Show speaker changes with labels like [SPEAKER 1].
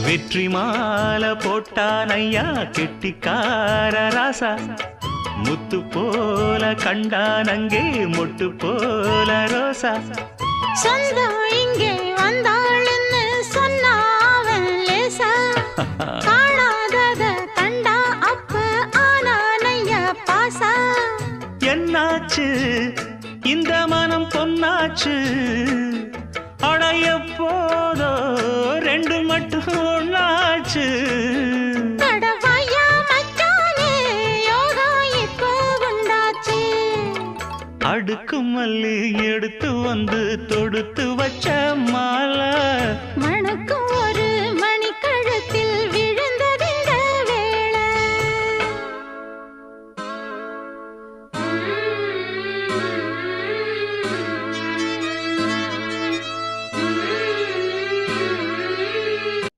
[SPEAKER 1] வெற்றி மாலை போட்டான் ஐயா கெட்டிக்கார ராசா முத்து போல கண்டான் அங்கே மொட்டு போல ரோசா
[SPEAKER 2] சொந்தம் இங்கே வந்தாள்னு சொன்னாவன் லேசா காணாதத கண்டா அப்ப ஆனானையா பாசா
[SPEAKER 1] என்னாச்சு இந்த மனம் பொன்னாச்சு அடைய போதோ ரெண்டு மட்டும் ஒன்னாச்சு
[SPEAKER 2] கடவாயா மச்சானே யோகா இப்போ உண்டாச்சு
[SPEAKER 1] அடுக்கு மல்லி எடுத்து வந்து தொடுத்து வச்ச மாலை